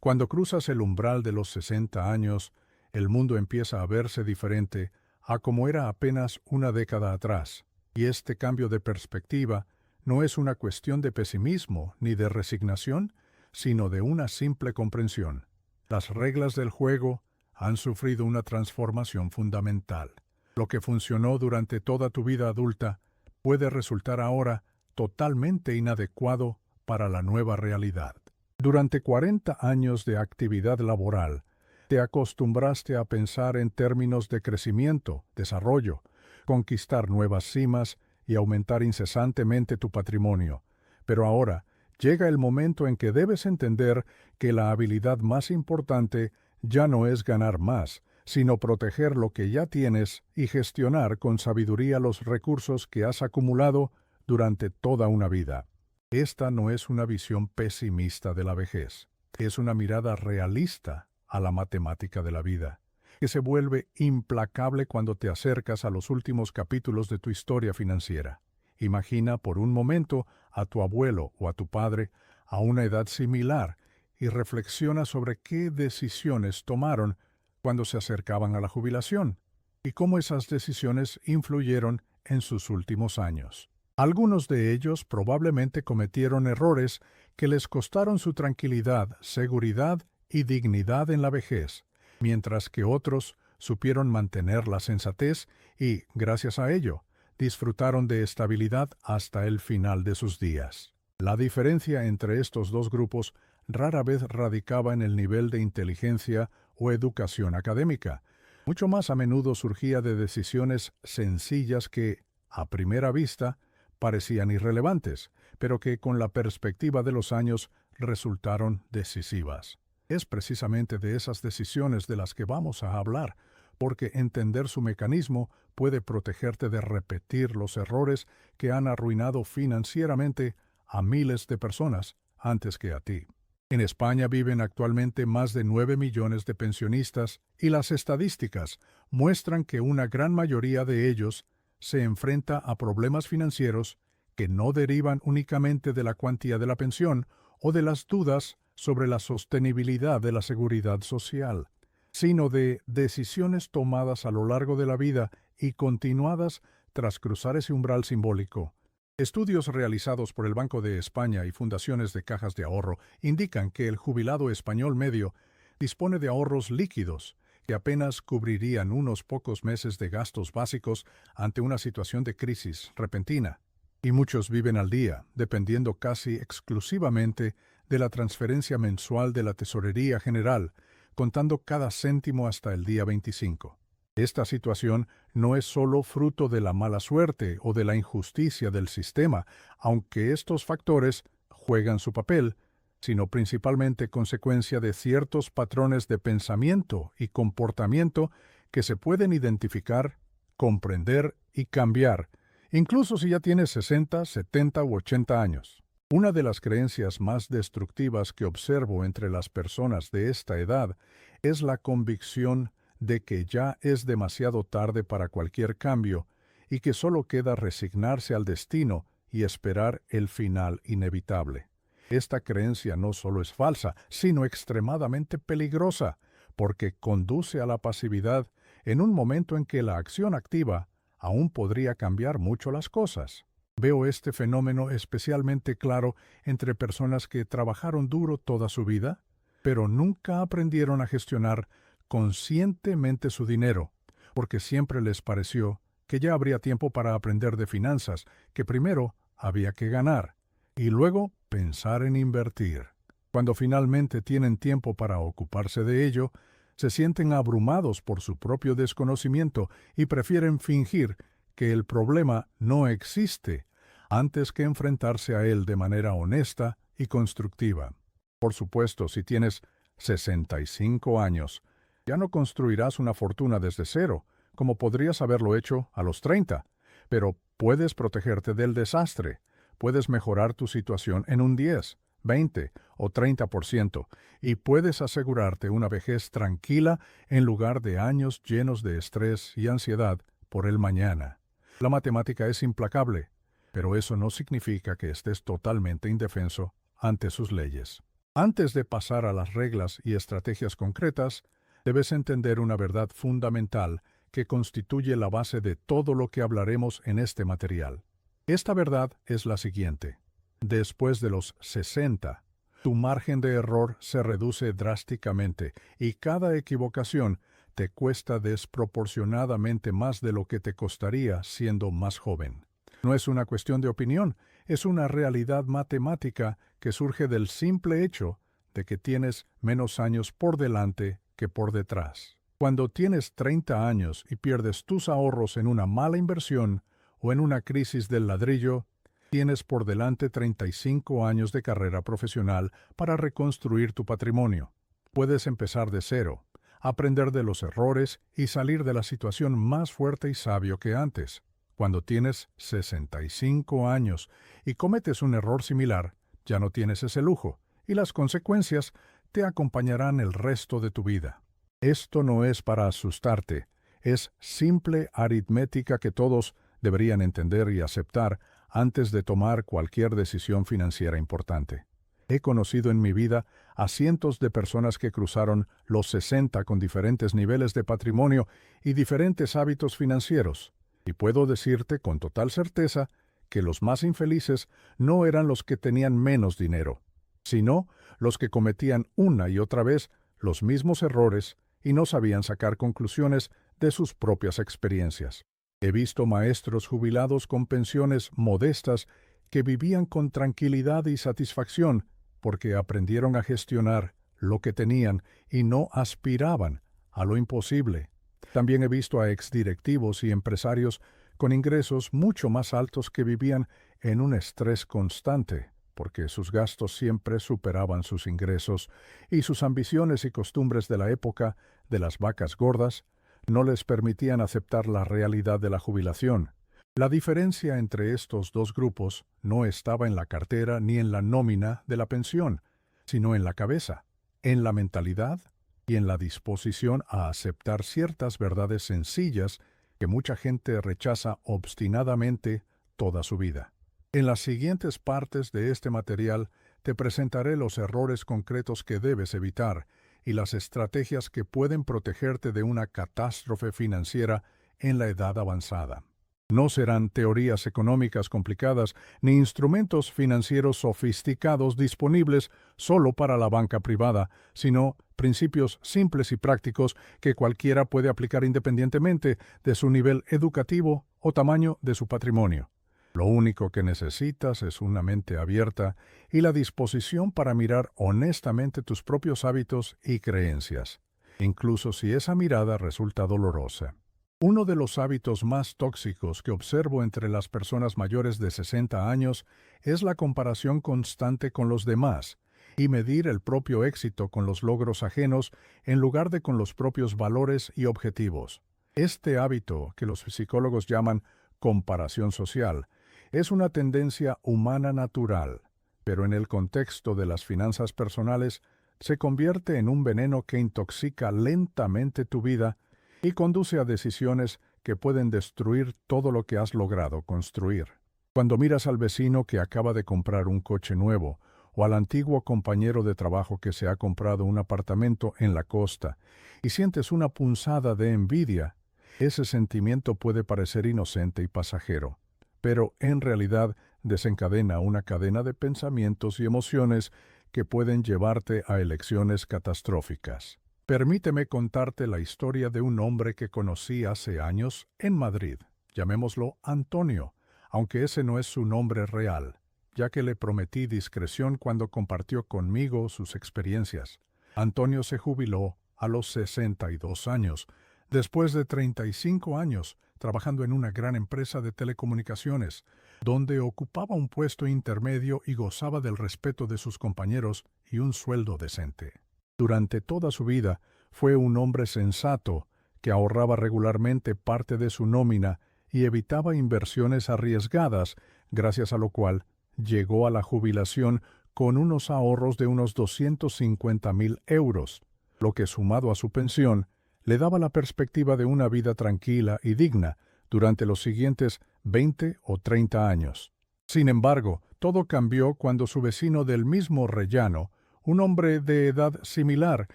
Cuando cruzas el umbral de los 60 años, el mundo empieza a verse diferente a como era apenas una década atrás, y este cambio de perspectiva no es una cuestión de pesimismo ni de resignación, sino de una simple comprensión. Las reglas del juego han sufrido una transformación fundamental. Lo que funcionó durante toda tu vida adulta puede resultar ahora totalmente inadecuado para la nueva realidad. Durante 40 años de actividad laboral, te acostumbraste a pensar en términos de crecimiento, desarrollo, conquistar nuevas cimas y aumentar incesantemente tu patrimonio. Pero ahora llega el momento en que debes entender que la habilidad más importante ya no es ganar más, sino proteger lo que ya tienes y gestionar con sabiduría los recursos que has acumulado durante toda una vida. Esta no es una visión pesimista de la vejez, es una mirada realista a la matemática de la vida, que se vuelve implacable cuando te acercas a los últimos capítulos de tu historia financiera. Imagina por un momento a tu abuelo o a tu padre a una edad similar y reflexiona sobre qué decisiones tomaron cuando se acercaban a la jubilación y cómo esas decisiones influyeron en sus últimos años. Algunos de ellos probablemente cometieron errores que les costaron su tranquilidad, seguridad y dignidad en la vejez, mientras que otros supieron mantener la sensatez y, gracias a ello, disfrutaron de estabilidad hasta el final de sus días. La diferencia entre estos dos grupos rara vez radicaba en el nivel de inteligencia o educación académica. Mucho más a menudo surgía de decisiones sencillas que, a primera vista, parecían irrelevantes, pero que con la perspectiva de los años resultaron decisivas. Es precisamente de esas decisiones de las que vamos a hablar, porque entender su mecanismo puede protegerte de repetir los errores que han arruinado financieramente a miles de personas antes que a ti. En España viven actualmente más de 9 millones de pensionistas y las estadísticas muestran que una gran mayoría de ellos se enfrenta a problemas financieros que no derivan únicamente de la cuantía de la pensión o de las dudas sobre la sostenibilidad de la seguridad social, sino de decisiones tomadas a lo largo de la vida y continuadas tras cruzar ese umbral simbólico. Estudios realizados por el Banco de España y fundaciones de cajas de ahorro indican que el jubilado español medio dispone de ahorros líquidos que apenas cubrirían unos pocos meses de gastos básicos ante una situación de crisis repentina. Y muchos viven al día, dependiendo casi exclusivamente de la transferencia mensual de la Tesorería General, contando cada céntimo hasta el día 25. Esta situación no es solo fruto de la mala suerte o de la injusticia del sistema, aunque estos factores juegan su papel, sino principalmente consecuencia de ciertos patrones de pensamiento y comportamiento que se pueden identificar, comprender y cambiar, incluso si ya tienes 60, 70 u 80 años. Una de las creencias más destructivas que observo entre las personas de esta edad es la convicción de que ya es demasiado tarde para cualquier cambio y que solo queda resignarse al destino y esperar el final inevitable. Esta creencia no solo es falsa, sino extremadamente peligrosa, porque conduce a la pasividad en un momento en que la acción activa aún podría cambiar mucho las cosas. Veo este fenómeno especialmente claro entre personas que trabajaron duro toda su vida, pero nunca aprendieron a gestionar conscientemente su dinero, porque siempre les pareció que ya habría tiempo para aprender de finanzas, que primero había que ganar, y luego pensar en invertir. Cuando finalmente tienen tiempo para ocuparse de ello, se sienten abrumados por su propio desconocimiento y prefieren fingir que el problema no existe antes que enfrentarse a él de manera honesta y constructiva. Por supuesto, si tienes 65 años, ya no construirás una fortuna desde cero, como podrías haberlo hecho a los 30, pero puedes protegerte del desastre. Puedes mejorar tu situación en un 10, 20 o 30% y puedes asegurarte una vejez tranquila en lugar de años llenos de estrés y ansiedad por el mañana. La matemática es implacable, pero eso no significa que estés totalmente indefenso ante sus leyes. Antes de pasar a las reglas y estrategias concretas, debes entender una verdad fundamental que constituye la base de todo lo que hablaremos en este material. Esta verdad es la siguiente. Después de los 60, tu margen de error se reduce drásticamente y cada equivocación te cuesta desproporcionadamente más de lo que te costaría siendo más joven. No es una cuestión de opinión, es una realidad matemática que surge del simple hecho de que tienes menos años por delante que por detrás. Cuando tienes 30 años y pierdes tus ahorros en una mala inversión o en una crisis del ladrillo, tienes por delante 35 años de carrera profesional para reconstruir tu patrimonio. Puedes empezar de cero, aprender de los errores y salir de la situación más fuerte y sabio que antes. Cuando tienes 65 años y cometes un error similar, ya no tienes ese lujo, y las consecuencias te acompañarán el resto de tu vida. Esto no es para asustarte, es simple aritmética que todos deberían entender y aceptar antes de tomar cualquier decisión financiera importante. He conocido en mi vida a cientos de personas que cruzaron los 60 con diferentes niveles de patrimonio y diferentes hábitos financieros. Y puedo decirte con total certeza que los más infelices no eran los que tenían menos dinero, sino los que cometían una y otra vez los mismos errores y no sabían sacar conclusiones de sus propias experiencias. He visto maestros jubilados con pensiones modestas que vivían con tranquilidad y satisfacción porque aprendieron a gestionar lo que tenían y no aspiraban a lo imposible. También he visto a exdirectivos y empresarios con ingresos mucho más altos que vivían en un estrés constante, porque sus gastos siempre superaban sus ingresos y sus ambiciones y costumbres de la época de las vacas gordas no les permitían aceptar la realidad de la jubilación. La diferencia entre estos dos grupos no estaba en la cartera ni en la nómina de la pensión, sino en la cabeza, en la mentalidad y en la disposición a aceptar ciertas verdades sencillas que mucha gente rechaza obstinadamente toda su vida. En las siguientes partes de este material te presentaré los errores concretos que debes evitar y las estrategias que pueden protegerte de una catástrofe financiera en la edad avanzada. No serán teorías económicas complicadas ni instrumentos financieros sofisticados disponibles solo para la banca privada, sino principios simples y prácticos que cualquiera puede aplicar independientemente de su nivel educativo o tamaño de su patrimonio. Lo único que necesitas es una mente abierta y la disposición para mirar honestamente tus propios hábitos y creencias, incluso si esa mirada resulta dolorosa. Uno de los hábitos más tóxicos que observo entre las personas mayores de 60 años es la comparación constante con los demás y medir el propio éxito con los logros ajenos en lugar de con los propios valores y objetivos. Este hábito, que los psicólogos llaman comparación social, es una tendencia humana natural, pero en el contexto de las finanzas personales se convierte en un veneno que intoxica lentamente tu vida y conduce a decisiones que pueden destruir todo lo que has logrado construir. Cuando miras al vecino que acaba de comprar un coche nuevo, o al antiguo compañero de trabajo que se ha comprado un apartamento en la costa, y sientes una punzada de envidia, ese sentimiento puede parecer inocente y pasajero, pero en realidad desencadena una cadena de pensamientos y emociones que pueden llevarte a elecciones catastróficas. Permíteme contarte la historia de un hombre que conocí hace años en Madrid. Llamémoslo Antonio, aunque ese no es su nombre real, ya que le prometí discreción cuando compartió conmigo sus experiencias. Antonio se jubiló a los 62 años, después de 35 años trabajando en una gran empresa de telecomunicaciones, donde ocupaba un puesto intermedio y gozaba del respeto de sus compañeros y un sueldo decente. Durante toda su vida fue un hombre sensato que ahorraba regularmente parte de su nómina y evitaba inversiones arriesgadas, gracias a lo cual llegó a la jubilación con unos ahorros de unos 250.000 euros, lo que sumado a su pensión le daba la perspectiva de una vida tranquila y digna durante los siguientes 20 o 30 años. Sin embargo, todo cambió cuando su vecino del mismo rellano, un hombre de edad similar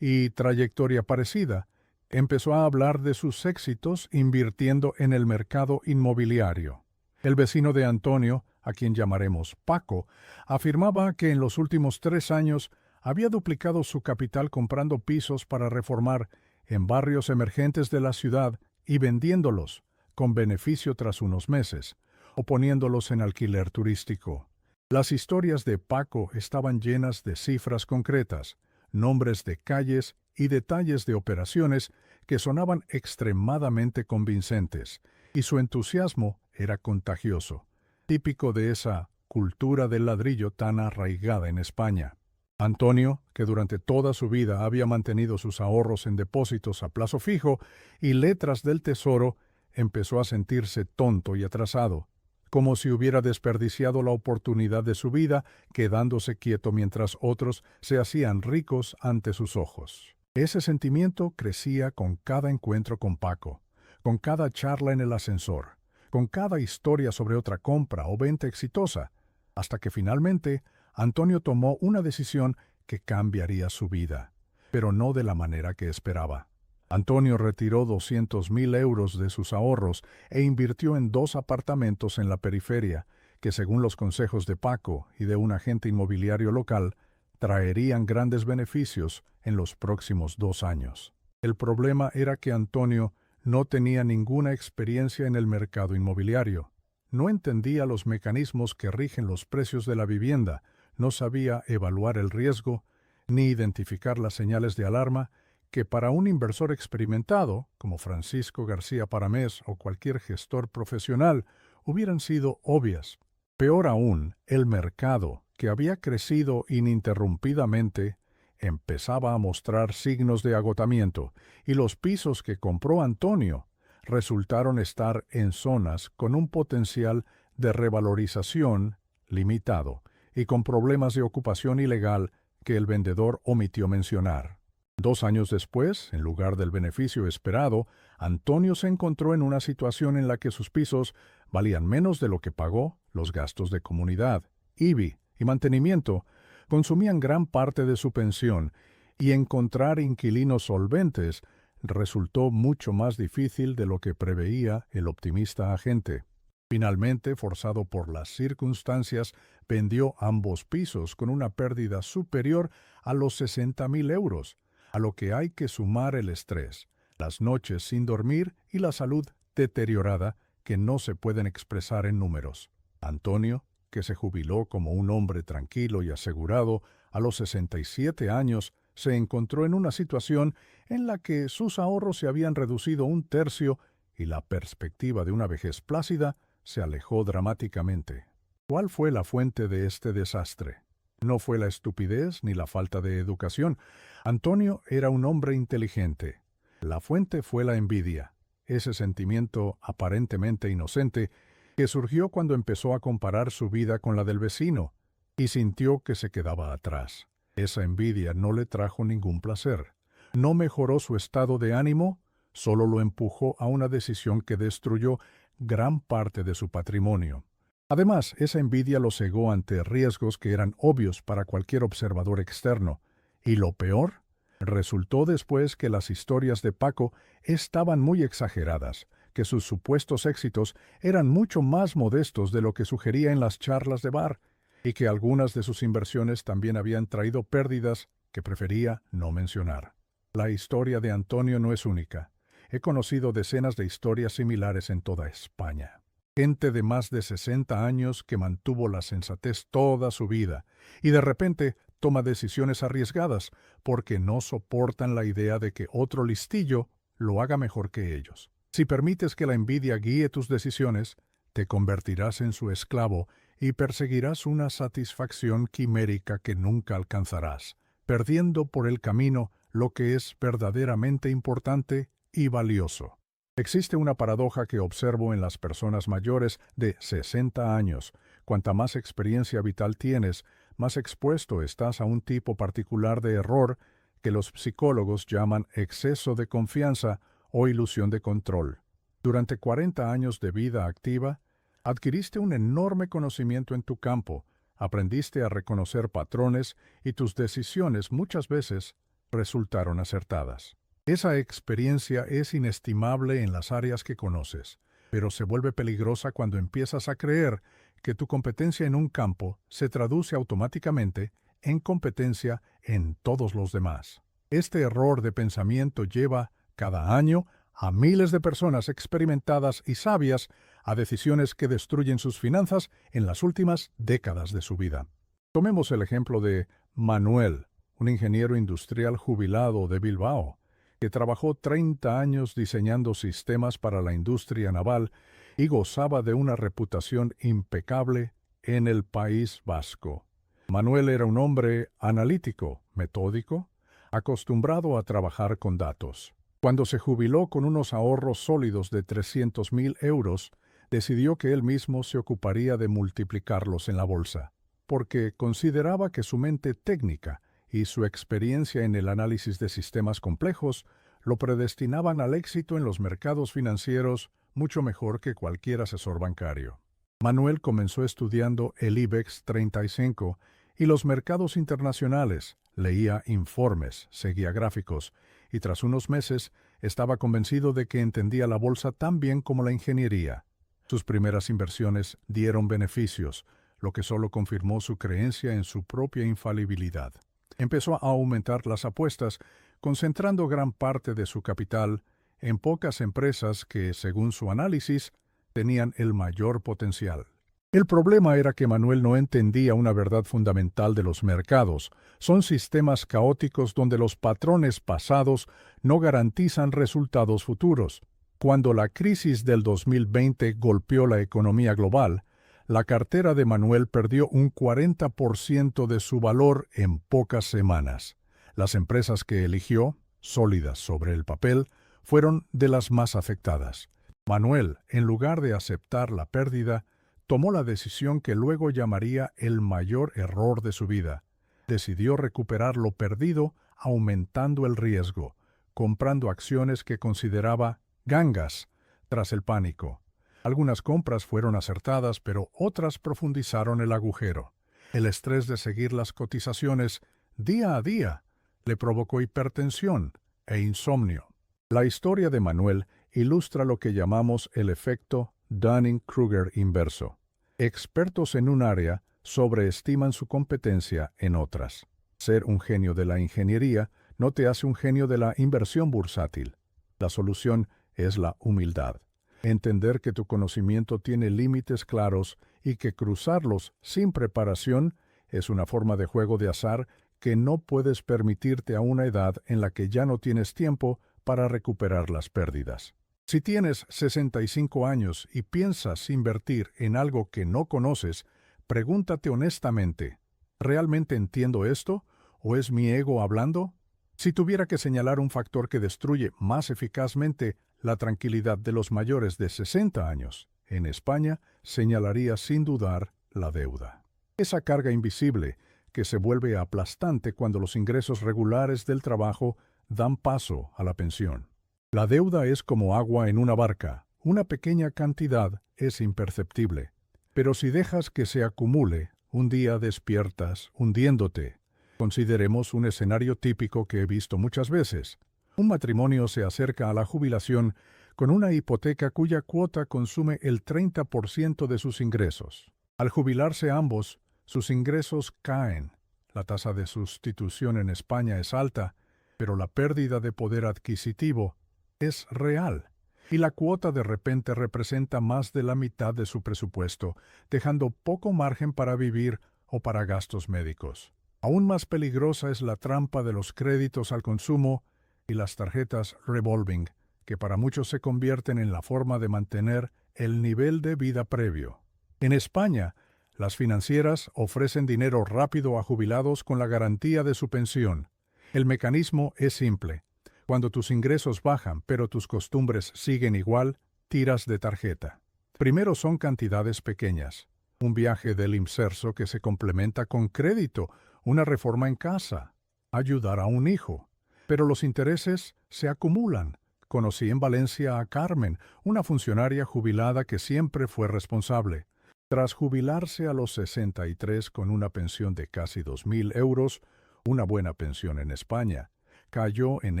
y trayectoria parecida, empezó a hablar de sus éxitos invirtiendo en el mercado inmobiliario. El vecino de Antonio, a quien llamaremos Paco, afirmaba que en los últimos 3 años había duplicado su capital comprando pisos para reformar en barrios emergentes de la ciudad y vendiéndolos, con beneficio tras unos meses, o poniéndolos en alquiler turístico. Las historias de Paco estaban llenas de cifras concretas, nombres de calles y detalles de operaciones que sonaban extremadamente convincentes, y su entusiasmo era contagioso, típico de esa cultura del ladrillo tan arraigada en España. Antonio, que durante toda su vida había mantenido sus ahorros en depósitos a plazo fijo y letras del tesoro, empezó a sentirse tonto y atrasado, como si hubiera desperdiciado la oportunidad de su vida quedándose quieto mientras otros se hacían ricos ante sus ojos. Ese sentimiento crecía con cada encuentro con Paco, con cada charla en el ascensor, con cada historia sobre otra compra o venta exitosa, hasta que finalmente Antonio tomó una decisión que cambiaría su vida, pero no de la manera que esperaba. Antonio retiró 200.000 euros de sus ahorros e invirtió en 2 apartamentos en la periferia, que según los consejos de Paco y de un agente inmobiliario local, traerían grandes beneficios en los próximos 2 años. El problema era que Antonio no tenía ninguna experiencia en el mercado inmobiliario. No entendía los mecanismos que rigen los precios de la vivienda, no sabía evaluar el riesgo, ni identificar las señales de alarma que para un inversor experimentado, como Francisco García Paramés o cualquier gestor profesional, hubieran sido obvias. Peor aún, el mercado, que había crecido ininterrumpidamente, empezaba a mostrar signos de agotamiento, y los pisos que compró Antonio resultaron estar en zonas con un potencial de revalorización limitado y con problemas de ocupación ilegal que el vendedor omitió mencionar. 2 años después, en lugar del beneficio esperado, Antonio se encontró en una situación en la que sus pisos valían menos de lo que pagó, los gastos de comunidad, IBI y mantenimiento consumían gran parte de su pensión, y encontrar inquilinos solventes resultó mucho más difícil de lo que preveía el optimista agente. Finalmente, forzado por las circunstancias, vendió ambos pisos con una pérdida superior a los 60.000 euros, a lo que hay que sumar el estrés, las noches sin dormir y la salud deteriorada que no se pueden expresar en números. Antonio, que se jubiló como un hombre tranquilo y asegurado a los 67 años, se encontró en una situación en la que sus ahorros se habían reducido 1/3 y la perspectiva de una vejez plácida se alejó dramáticamente. ¿Cuál fue la fuente de este desastre? No fue la estupidez ni la falta de educación. Antonio era un hombre inteligente. La fuente fue la envidia, ese sentimiento aparentemente inocente que surgió cuando empezó a comparar su vida con la del vecino y sintió que se quedaba atrás. Esa envidia no le trajo ningún placer. No mejoró su estado de ánimo, solo lo empujó a una decisión que destruyó gran parte de su patrimonio. Además, esa envidia lo cegó ante riesgos que eran obvios para cualquier observador externo. Y lo peor, resultó después que las historias de Paco estaban muy exageradas, que sus supuestos éxitos eran mucho más modestos de lo que sugería en las charlas de bar, y que algunas de sus inversiones también habían traído pérdidas que prefería no mencionar. La historia de Antonio no es única. He conocido decenas de historias similares en toda España. Gente de más de 60 años que mantuvo la sensatez toda su vida y de repente toma decisiones arriesgadas porque no soportan la idea de que otro listillo lo haga mejor que ellos. Si permites que la envidia guíe tus decisiones, te convertirás en su esclavo y perseguirás una satisfacción quimérica que nunca alcanzarás, perdiendo por el camino lo que es verdaderamente importante y valioso. Existe una paradoja que observo en las personas mayores de 60 años. Cuanta más experiencia vital tienes, más expuesto estás a un tipo particular de error que los psicólogos llaman exceso de confianza o ilusión de control. Durante 40 años de vida activa, adquiriste un enorme conocimiento en tu campo, Aprendiste a reconocer patrones y tus decisiones muchas veces resultaron acertadas. Esa experiencia es inestimable en las áreas que conoces, pero se vuelve peligrosa cuando empiezas a creer que tu competencia en un campo se traduce automáticamente en competencia en todos los demás. Este error de pensamiento lleva, cada año, a miles de personas experimentadas y sabias a decisiones que destruyen sus finanzas en las últimas décadas de su vida. Tomemos el ejemplo de Manuel, un ingeniero industrial jubilado de Bilbao, que trabajó 30 años diseñando sistemas para la industria naval y gozaba de una reputación impecable en el País Vasco. Manuel era un hombre analítico, metódico, acostumbrado a trabajar con datos. Cuando se jubiló con unos ahorros sólidos de 300.000 euros, decidió que él mismo se ocuparía de multiplicarlos en la bolsa, porque consideraba que su mente técnica y su experiencia en el análisis de sistemas complejos lo predestinaban al éxito en los mercados financieros mucho mejor que cualquier asesor bancario. Manuel comenzó estudiando el IBEX 35 y los mercados internacionales, leía informes, seguía gráficos, y tras unos meses estaba convencido de que entendía la bolsa tan bien como la ingeniería. Sus primeras inversiones dieron beneficios, lo que solo confirmó su creencia en su propia infalibilidad. Empezó a aumentar las apuestas, concentrando gran parte de su capital en pocas empresas que, según su análisis, tenían el mayor potencial. El problema era que Manuel no entendía una verdad fundamental de los mercados. Son sistemas caóticos donde los patrones pasados no garantizan resultados futuros. Cuando la crisis del 2020 golpeó la economía global, la cartera de Manuel perdió un 40% de su valor en pocas semanas. Las empresas que eligió, sólidas sobre el papel, fueron de las más afectadas. Manuel, en lugar de aceptar la pérdida, tomó la decisión que luego llamaría el mayor error de su vida. Decidió recuperar lo perdido aumentando el riesgo, comprando acciones que consideraba gangas tras el pánico. Algunas compras fueron acertadas, pero otras profundizaron el agujero. El estrés de seguir las cotizaciones día a día le provocó hipertensión e insomnio. La historia de Manuel ilustra lo que llamamos el efecto Dunning-Kruger inverso. Expertos en un área sobreestiman su competencia en otras. Ser un genio de la ingeniería no te hace un genio de la inversión bursátil. La solución es la humildad. Entender que tu conocimiento tiene límites claros y que cruzarlos sin preparación es una forma de juego de azar que no puedes permitirte a una edad en la que ya no tienes tiempo para recuperar las pérdidas. Si tienes 65 años y piensas invertir en algo que no conoces, pregúntate honestamente, ¿realmente entiendo esto o es mi ego hablando? Si tuviera que señalar un factor que destruye más eficazmente la tranquilidad de los mayores de 60 años, en España señalaría sin dudar la deuda. Esa carga invisible que se vuelve aplastante cuando los ingresos regulares del trabajo dan paso a la pensión. La deuda es como agua en una barca. Una pequeña cantidad es imperceptible. Pero si dejas que se acumule, un día despiertas hundiéndote. Consideremos un escenario típico que he visto muchas veces. Un matrimonio se acerca a la jubilación con una hipoteca cuya cuota consume el 30% de sus ingresos. Al jubilarse ambos, sus ingresos caen. La tasa de sustitución en España es alta, pero la pérdida de poder adquisitivo es real, y la cuota de repente representa más de la mitad de su presupuesto, dejando poco margen para vivir o para gastos médicos. Aún más peligrosa es la trampa de los créditos al consumo y las tarjetas revolving, que para muchos se convierten en la forma de mantener el nivel de vida previo. En España, las financieras ofrecen dinero rápido a jubilados con la garantía de su pensión. El mecanismo es simple. Cuando tus ingresos bajan, pero tus costumbres siguen igual, tiras de tarjeta. Primero son cantidades pequeñas. Un viaje del inserso que se complementa con crédito, una reforma en casa, ayudar a un hijo. Pero los intereses se acumulan. Conocí en Valencia a Carmen, una funcionaria jubilada que siempre fue responsable. Tras jubilarse a los 63 con una pensión de casi 2.000 euros, una buena pensión en España, cayó en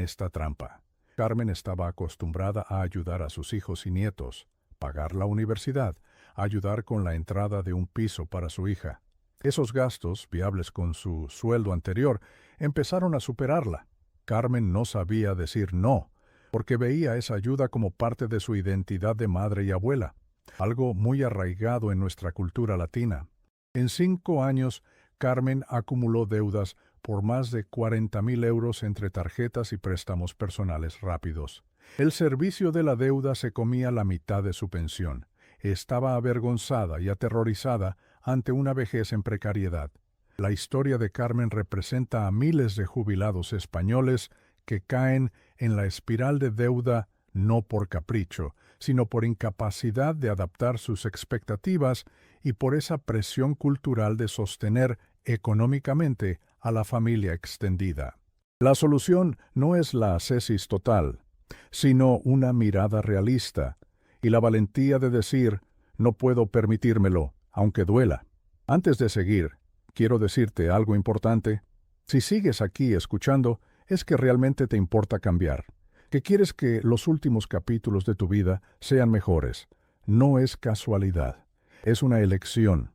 esta trampa. Carmen estaba acostumbrada a ayudar a sus hijos y nietos, pagar la universidad, ayudar con la entrada de un piso para su hija. Esos gastos, viables con su sueldo anterior, empezaron a superarla. Carmen no sabía decir no, porque veía esa ayuda como parte de su identidad de madre y abuela, algo muy arraigado en nuestra cultura latina. En 5 años, Carmen acumuló deudas por más de 40.000 euros entre tarjetas y préstamos personales rápidos. El servicio de la deuda se comía la mitad de su pensión. Estaba avergonzada y aterrorizada ante una vejez en precariedad. La historia de Carmen representa a miles de jubilados españoles que caen en la espiral de deuda no por capricho, sino por incapacidad de adaptar sus expectativas y por esa presión cultural de sostener económicamente a la familia extendida. La solución no es la ascesis total, sino una mirada realista y la valentía de decir, no puedo permitírmelo, aunque duela. Antes de seguir, quiero decirte algo importante. Si sigues aquí escuchando, es que realmente te importa cambiar, que quieres que los últimos capítulos de tu vida sean mejores. No es casualidad, es una elección.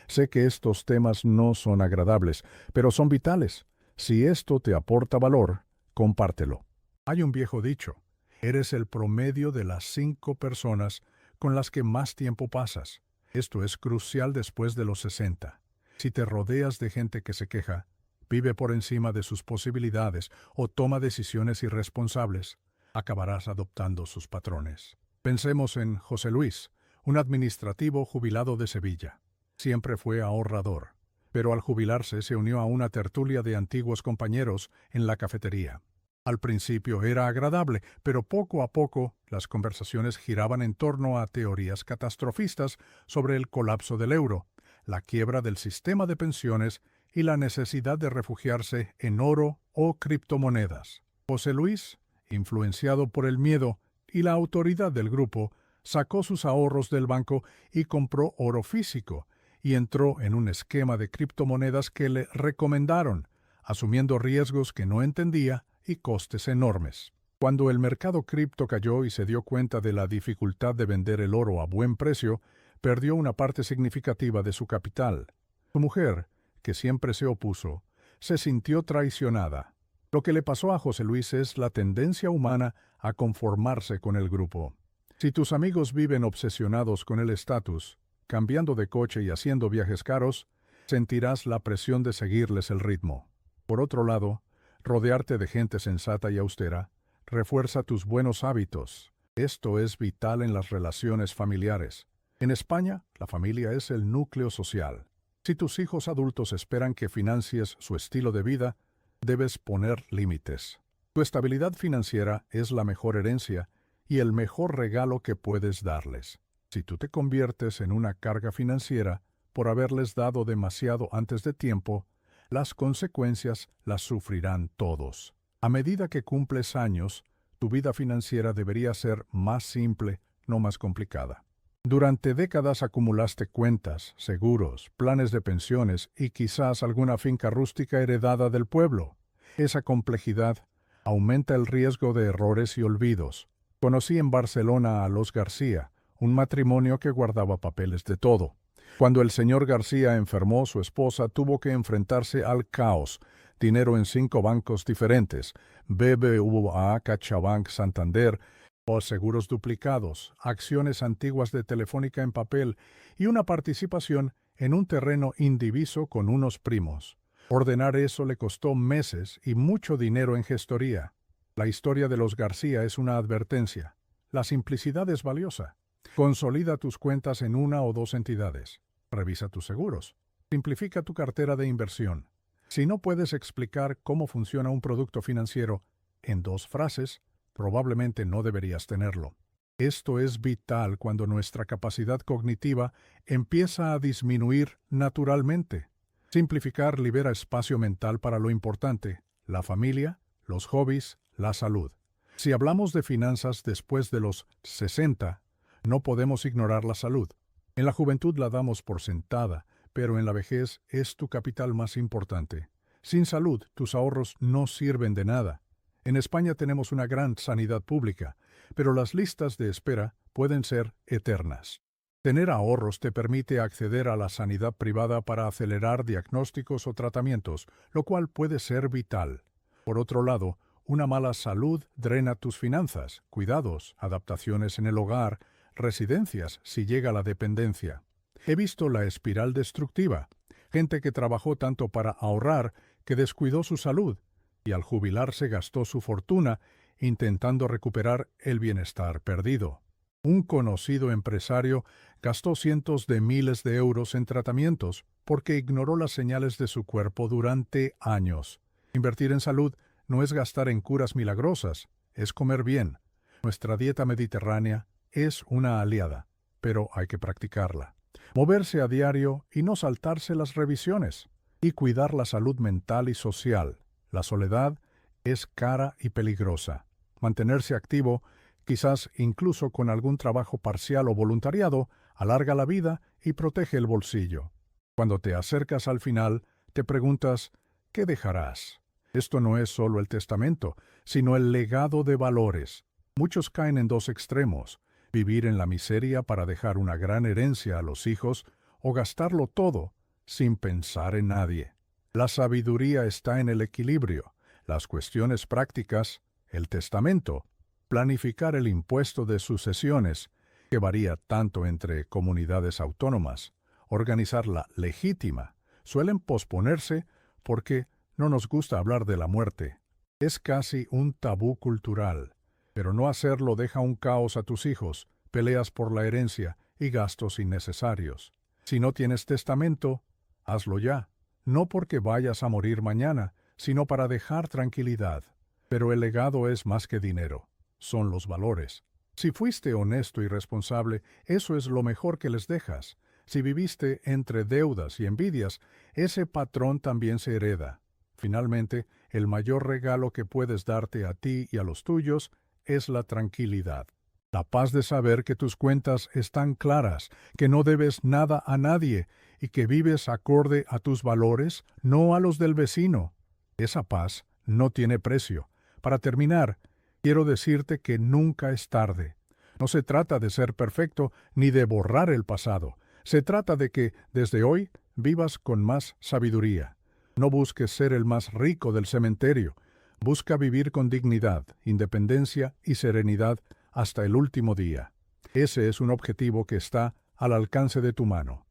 Sé que estos temas no son agradables, pero son vitales. Si esto te aporta valor, compártelo. Hay un viejo dicho: eres el promedio de las 5 personas con las que más tiempo pasas. Esto es crucial después de los 60. Si te rodeas de gente que se queja, vive por encima de sus posibilidades o toma decisiones irresponsables, acabarás adoptando sus patrones. Pensemos en José Luis, un administrativo jubilado de Sevilla. Siempre fue ahorrador, pero al jubilarse se unió a una tertulia de antiguos compañeros en la cafetería. Al principio era agradable, pero poco a poco las conversaciones giraban en torno a teorías catastrofistas sobre el colapso del euro, la quiebra del sistema de pensiones y la necesidad de refugiarse en oro o criptomonedas. José Luis, influenciado por el miedo y la autoridad del grupo, sacó sus ahorros del banco y compró oro físico, y entró en un esquema de criptomonedas que le recomendaron, asumiendo riesgos que no entendía y costes enormes. Cuando el mercado cripto cayó y se dio cuenta de la dificultad de vender el oro a buen precio, perdió una parte significativa de su capital. Su mujer, que siempre se opuso, se sintió traicionada. Lo que le pasó a José Luis es la tendencia humana a conformarse con el grupo. Si tus amigos viven obsesionados con el estatus, cambiando de coche y haciendo viajes caros, sentirás la presión de seguirles el ritmo. Por otro lado, rodearte de gente sensata y austera refuerza tus buenos hábitos. Esto es vital en las relaciones familiares. En España, la familia es el núcleo social. Si tus hijos adultos esperan que financies su estilo de vida, debes poner límites. Tu estabilidad financiera es la mejor herencia y el mejor regalo que puedes darles. Si tú te conviertes en una carga financiera por haberles dado demasiado antes de tiempo, las consecuencias las sufrirán todos. A medida que cumples años, tu vida financiera debería ser más simple, no más complicada. Durante décadas acumulaste cuentas, seguros, planes de pensiones y quizás alguna finca rústica heredada del pueblo. Esa complejidad aumenta el riesgo de errores y olvidos. Conocí en Barcelona a los García, un matrimonio que guardaba papeles de todo. Cuando el señor García enfermó, su esposa tuvo que enfrentarse al caos. Dinero en 5 bancos diferentes, BBVA, CaixaBank, Santander, o seguros duplicados, acciones antiguas de Telefónica en papel y una participación en un terreno indiviso con unos primos. Ordenar eso le costó meses y mucho dinero en gestoría. La historia de los García es una advertencia. La simplicidad es valiosa. Consolida tus cuentas en 1 o 2 entidades. Revisa tus seguros. Simplifica tu cartera de inversión. Si no puedes explicar cómo funciona un producto financiero en 2 frases, probablemente no deberías tenerlo. Esto es vital cuando nuestra capacidad cognitiva empieza a disminuir naturalmente. Simplificar libera espacio mental para lo importante: la familia, los hobbies, la salud. Si hablamos de finanzas después de los 60, no podemos ignorar la salud. En la juventud la damos por sentada, pero en la vejez es tu capital más importante. Sin salud, tus ahorros no sirven de nada. En España tenemos una gran sanidad pública, pero las listas de espera pueden ser eternas. Tener ahorros te permite acceder a la sanidad privada para acelerar diagnósticos o tratamientos, lo cual puede ser vital. Por otro lado, una mala salud drena tus finanzas, cuidados, adaptaciones en el hogar, residencias si llega la dependencia. He visto la espiral destructiva, gente que trabajó tanto para ahorrar que descuidó su salud y al jubilarse gastó su fortuna intentando recuperar el bienestar perdido. Un conocido empresario gastó cientos de miles de euros en tratamientos porque ignoró las señales de su cuerpo durante años. Invertir en salud no es gastar en curas milagrosas, es comer bien. Nuestra dieta mediterránea es una aliada, pero hay que practicarla. Moverse a diario y no saltarse las revisiones. Y cuidar la salud mental y social. La soledad es cara y peligrosa. Mantenerse activo, quizás incluso con algún trabajo parcial o voluntariado, alarga la vida y protege el bolsillo. Cuando te acercas al final, te preguntas, ¿qué dejarás? Esto no es solo el testamento, sino el legado de valores. Muchos caen en dos extremos: vivir en la miseria para dejar una gran herencia a los hijos o gastarlo todo sin pensar en nadie. La sabiduría está en el equilibrio, las cuestiones prácticas, el testamento, planificar el impuesto de sucesiones, que varía tanto entre comunidades autónomas, organizar la legítima, suelen posponerse porque no nos gusta hablar de la muerte. Es casi un tabú cultural, pero no hacerlo deja un caos a tus hijos, peleas por la herencia y gastos innecesarios. Si no tienes testamento, hazlo ya, no porque vayas a morir mañana, sino para dejar tranquilidad. Pero el legado es más que dinero, son los valores. Si fuiste honesto y responsable, eso es lo mejor que les dejas. Si viviste entre deudas y envidias, ese patrón también se hereda. Finalmente, el mayor regalo que puedes darte a ti y a los tuyos es la tranquilidad. La paz de saber que tus cuentas están claras, que no debes nada a nadie y que vives acorde a tus valores, no a los del vecino. Esa paz no tiene precio. Para terminar, quiero decirte que nunca es tarde. No se trata de ser perfecto ni de borrar el pasado. Se trata de que, desde hoy, vivas con más sabiduría. No busques ser el más rico del cementerio. Busca vivir con dignidad, independencia y serenidad hasta el último día. Ese es un objetivo que está al alcance de tu mano.